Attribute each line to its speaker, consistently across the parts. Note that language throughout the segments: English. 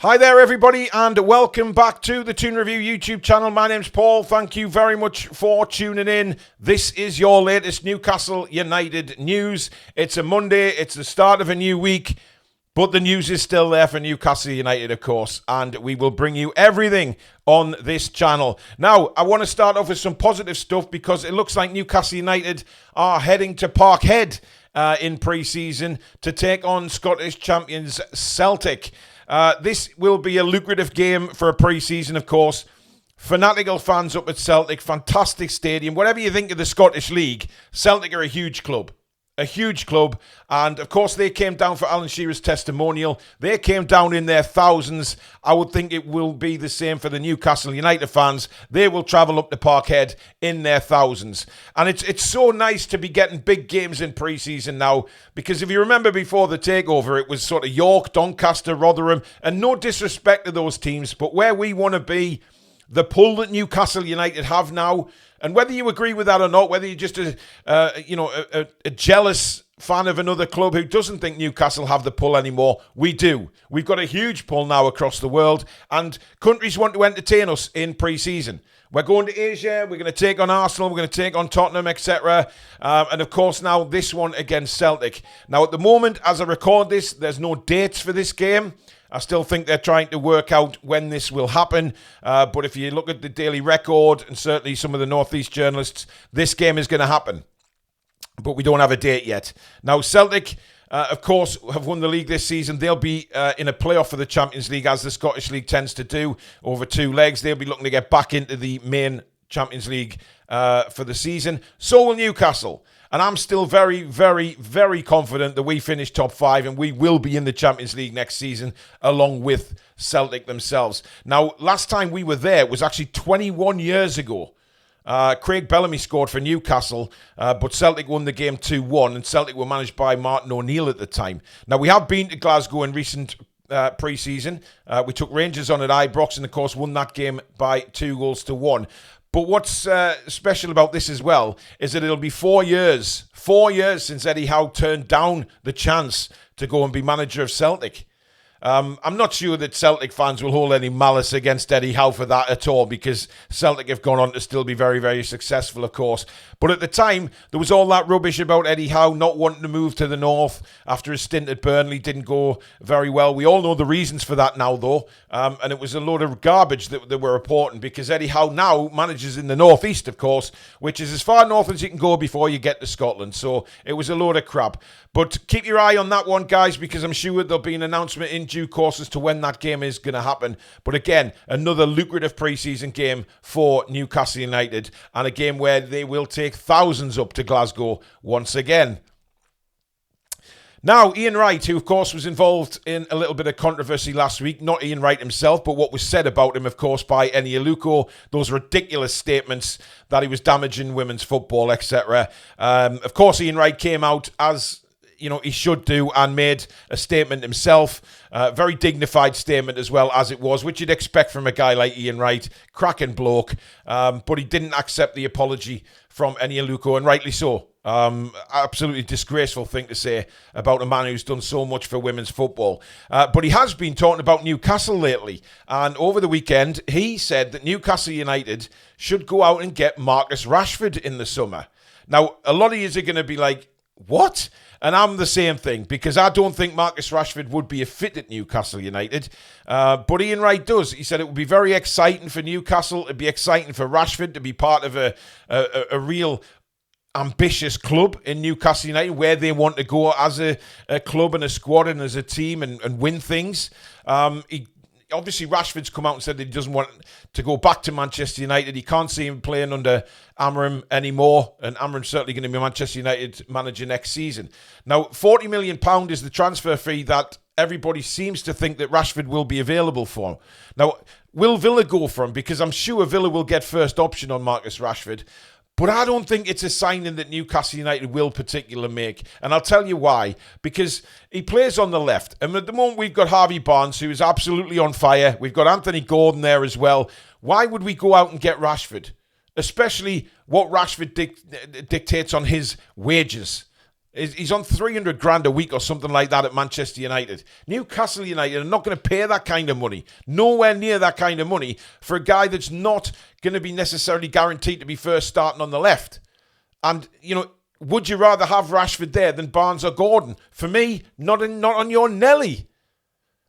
Speaker 1: Hi there everybody and welcome back to the Toon Review YouTube channel. My name's Paul. Thank you very much for tuning in. This is your latest Newcastle United news. It's a Monday, it's the start of a new week, but the news is still there for Newcastle United, of course, and we will bring you everything on this channel. Now, I want to start off with some positive stuff because it looks like Newcastle United are heading to Parkhead in pre-season to take on Scottish champions Celtic. This will be a lucrative game for a pre-season, of course. Fanatical fans up at Celtic, fantastic stadium. Whatever you think of the Scottish League, Celtic are a huge club. A huge club. And, of course, they came down for Alan Shearer's testimonial. They came down in their thousands. I would think it will be the same for the Newcastle United fans. They will travel up to Parkhead in their thousands. And it's so nice to be getting big games in pre-season now, because if you remember before the takeover, it was sort of York, Doncaster, Rotherham, and no disrespect to those teams, but where we want to be, the pull that Newcastle United have now, and whether you agree with that or not, whether you're just a jealous fan of another club who doesn't think Newcastle have the pull anymore, we do. We've got a huge pull now across the world, and countries want to entertain us in pre-season. We're going to Asia, we're going to take on Arsenal, we're going to take on Tottenham, etc. And of course now this one against Celtic. Now at the moment, as I record this, there's no dates for this game. I still think they're trying to work out when this will happen. But if you look at the Daily Record and certainly some of the North East journalists, this game is going to happen. But we don't have a date yet. Now, Celtic, of course, have won the league this season. They'll be in a playoff for the Champions League, as the Scottish League tends to do, over two legs. They'll be looking to get back into the main Champions League for the season. So will Newcastle. And I'm still very, very, very confident that we finish top 5 and we will be in the Champions League next season along with Celtic themselves. Now, last time we were there was actually 21 years ago. Craig Bellamy scored for Newcastle, but Celtic won the game 2-1, and Celtic were managed by Martin O'Neill at the time. Now, we have been to Glasgow in recent pre-season. We took Rangers on at Ibrox and, of course, won that game by 2-1. But what's special about this as well is that it'll be 4 years since Eddie Howe turned down the chance to go and be manager of Celtic. I'm not sure that Celtic fans will hold any malice against Eddie Howe for that at all, because Celtic have gone on to still be very, very successful, of course. But at the time, there was all that rubbish about Eddie Howe not wanting to move to the north after his stint at Burnley didn't go very well. We all know the reasons for that now, though. And it was a load of garbage that were reporting, because Eddie Howe now manages in the northeast, of course, which is as far north as you can go before you get to Scotland. So it was a load of crap. But keep your eye on that one, guys, because I'm sure there'll be an announcement in due course as to when that game is going to happen. But again, another lucrative pre-season game for Newcastle United, and a game where they will take thousands up to Glasgow once again. Now, Ian Wright, who of course was involved in a little bit of controversy last week, not Ian Wright himself, but what was said about him, of course, by Eni Aluko, those ridiculous statements that he was damaging women's football, etc. Of course, Ian Wright came out, as you know, he should do, and made a statement himself. Very dignified statement as well, as it was, which you'd expect from a guy like Ian Wright. Cracking bloke. But he didn't accept the apology from Eni Aluko, and rightly so. Absolutely disgraceful thing to say about a man who's done so much for women's football. But he has been talking about Newcastle lately. And over the weekend, he said that Newcastle United should go out and get Marcus Rashford in the summer. Now, a lot of you are going to be like, what? And I'm the same thing, because I don't think Marcus Rashford would be a fit at Newcastle United. But Ian Wright does. He said it would be very exciting for Newcastle. It'd be exciting for Rashford to be part of a real ambitious club in Newcastle United, where they want to go as a club and a squad and as a team and win things. Obviously, Rashford's come out and said that he doesn't want to go back to Manchester United. He can't see him playing under Amorim anymore, and Amorim's certainly going to be Manchester United manager next season. Now, £40 million is the transfer fee that everybody seems to think that Rashford will be available for. Now, will Villa go for him? Because I'm sure Villa will get first option on Marcus Rashford. But I don't think it's a signing that Newcastle United will particularly make. And I'll tell you why. Because he plays on the left. And at the moment, we've got Harvey Barnes, who is absolutely on fire. We've got Anthony Gordon there as well. Why would we go out and get Rashford? Especially what Rashford dictates on his wages. He's on 300 grand a week or something like that at Manchester United. Newcastle United are not going to pay that kind of money. Nowhere near that kind of money for a guy that's not going to be necessarily guaranteed to be first starting on the left. And, would you rather have Rashford there than Barnes or Gordon? For me, not on your Nelly.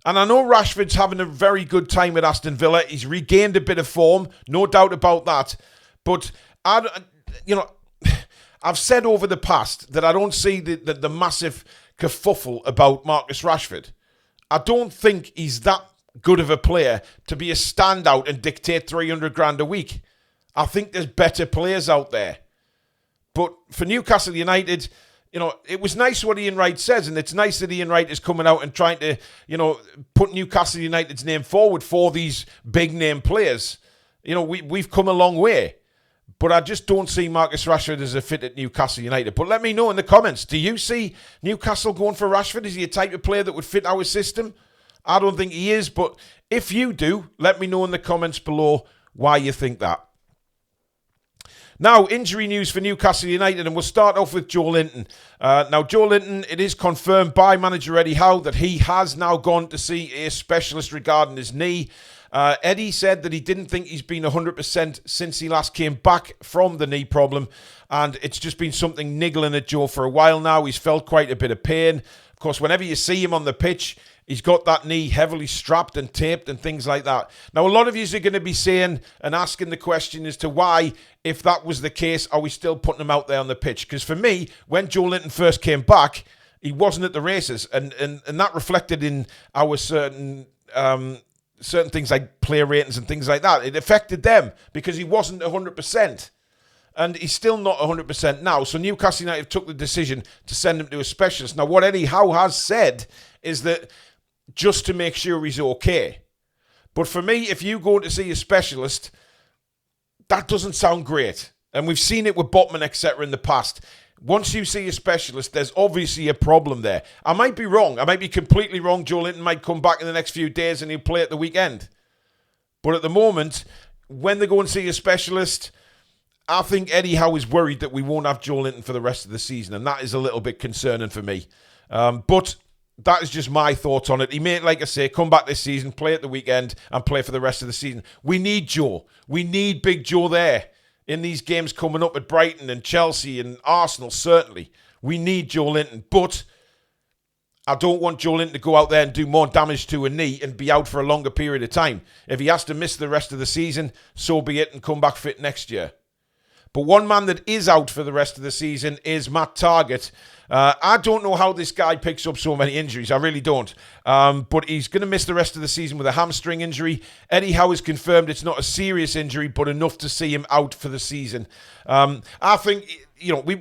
Speaker 1: And I know Rashford's having a very good time at Aston Villa. He's regained a bit of form, no doubt about that. But, I've said over the past that I don't see the massive kerfuffle about Marcus Rashford. I don't think he's that good of a player to be a standout and dictate 300 grand a week. I think there's better players out there. But for Newcastle United, it was nice what Ian Wright says, and it's nice that Ian Wright is coming out and trying to, put Newcastle United's name forward for these big name players. We've come a long way. But I just don't see Marcus Rashford as a fit at Newcastle United. But let me know in the comments, do you see Newcastle going for Rashford? Is he a type of player that would fit our system? I don't think he is, but if you do, let me know in the comments below why you think that. Now, injury news for Newcastle United, and we'll start off with Joelinton. Now, Joelinton, it is confirmed by manager Eddie Howe that he has now gone to see a specialist regarding his knee. Eddie said that he didn't think he's been 100% since he last came back from the knee problem, and it's just been something niggling at Joe for a while now. He's felt quite a bit of pain. Of course, whenever you see him on the pitch, he's got that knee heavily strapped and taped and things like that. Now, a lot of you are going to be saying and asking the question as to why, if that was the case, are we still putting him out there on the pitch? Because for me, when Joelinton first came back, he wasn't at the races, and that reflected in our certain things like player ratings and things like that. It affected them because he wasn't 100%. And he's still not 100% now. So Newcastle United took the decision to send him to a specialist. Now, what Eddie Howe has said is that just to make sure he's okay. But for me, if you go to see a specialist, that doesn't sound great. And we've seen it with Botman, etc. in the past. Once you see a specialist, there's obviously a problem there. I might be wrong. I might be completely wrong. Joelinton might come back in the next few days and he'll play at the weekend. But at the moment, when they go and see a specialist, I think Eddie Howe is worried that we won't have Joelinton for the rest of the season. And that is a little bit concerning for me. But that is just my thoughts on it. He may, like I say, come back this season, play at the weekend, and play for the rest of the season. We need Joe. We need Big Joe there in these games coming up at Brighton and Chelsea and Arsenal, certainly. We need Joelinton. But I don't want Joelinton to go out there and do more damage to a knee and be out for a longer period of time. If he has to miss the rest of the season, so be it, and come back fit next year. But one man that is out for the rest of the season is Matt Targett. I don't know how this guy picks up so many injuries. I really don't. But he's going to miss the rest of the season with a hamstring injury. Eddie Howe has confirmed it's not a serious injury, but enough to see him out for the season. I think,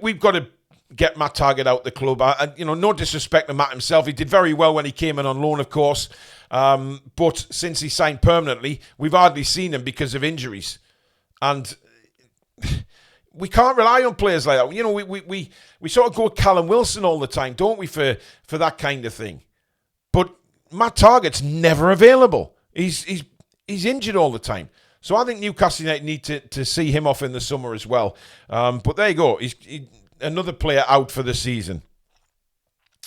Speaker 1: we've got to get Matt Targett out the club. No disrespect to Matt himself. He did very well when he came in on loan, of course. But since he signed permanently, we've hardly seen him because of injuries. And we can't rely on players like that. We sort of go with Callum Wilson all the time, don't we, for that kind of thing. But Matt Targett's never available. He's injured all the time. So I think Newcastle United need to see him off in the summer as well. But there you go. He's another player out for the season.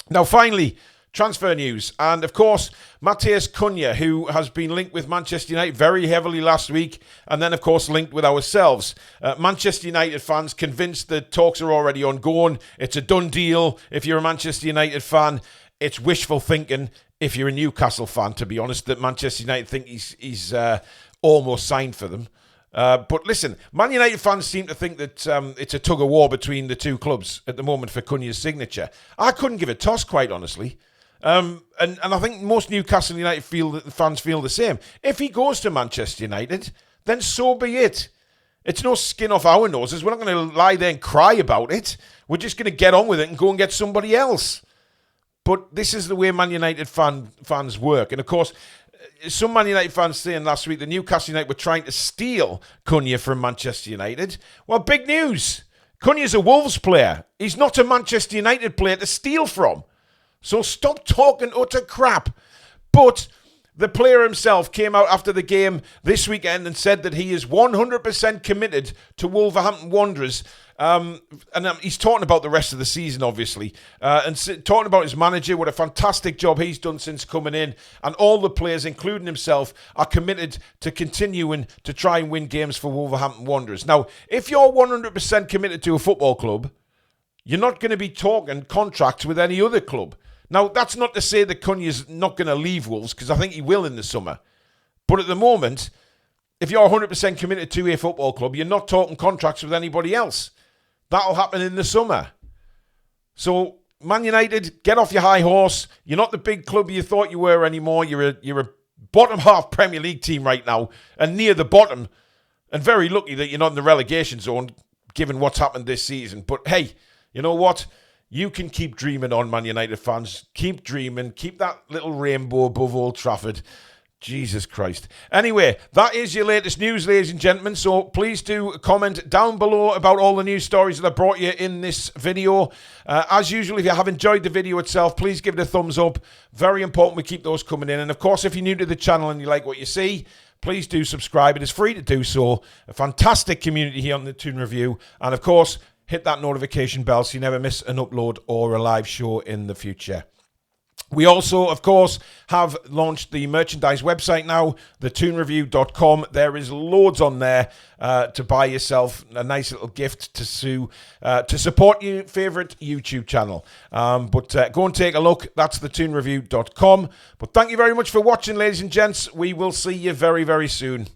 Speaker 1: Now, finally, transfer news. And, of course, Matheus Cunha, who has been linked with Manchester United very heavily last week, and then, of course, linked with ourselves. Manchester United fans convinced that talks are already ongoing. It's a done deal if you're a Manchester United fan. It's wishful thinking if you're a Newcastle fan, to be honest, that Manchester United think he's almost signed for them. But listen, Man United fans seem to think that it's a tug-of-war between the two clubs at the moment for Cunha's signature. I couldn't give a toss, quite honestly. And I think most Newcastle United fans feel the same. If he goes to Manchester United, then so be it. It's no skin off our noses. We're not going to lie there and cry about it. We're just going to get on with it and go and get somebody else. But this is the way Man United fans work. And of course, some Man United fans saying last week that Newcastle United were trying to steal Cunha from Manchester United. Well, big news. Cunha's a Wolves player. He's not a Manchester United player to steal from. So stop talking utter crap. But the player himself came out after the game this weekend and said that he is 100% committed to Wolverhampton Wanderers. And he's talking about the rest of the season, obviously, and talking about his manager, what a fantastic job he's done since coming in, and all the players, including himself, are committed to continuing to try and win games for Wolverhampton Wanderers. Now, if you're 100% committed to a football club, you're not going to be talking contracts with any other club. Now, that's not to say that Cunha's not going to leave Wolves, because I think he will in the summer. But at the moment, if you're 100% committed to a football club, you're not talking contracts with anybody else. That'll happen in the summer. So, Man United, get off your high horse. You're not the big club you thought you were anymore. You're a bottom half Premier League team right now, and near the bottom. And very lucky that you're not in the relegation zone, given what's happened this season. But hey, you know what? You can keep dreaming on, Man United fans. Keep dreaming. Keep that little rainbow above Old Trafford. Jesus Christ. Anyway, that is your latest news, ladies and gentlemen. So please do comment down below about all the news stories that I brought you in this video. As usual, if you have enjoyed the video itself, please give it a thumbs up. Very important we keep those coming in. And of course, if you're new to the channel and you like what you see, please do subscribe. It is free to do so. A fantastic community here on the Toon Review. And of course, hit that notification bell so you never miss an upload or a live show in the future. We also, of course, have launched the merchandise website now, thetoonreview.com. There is loads on there to buy yourself a nice little gift to support your favourite YouTube channel. But go and take a look. That's thetoonreview.com. But thank you very much for watching, ladies and gents. We will see you very, very soon.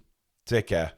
Speaker 1: Take care.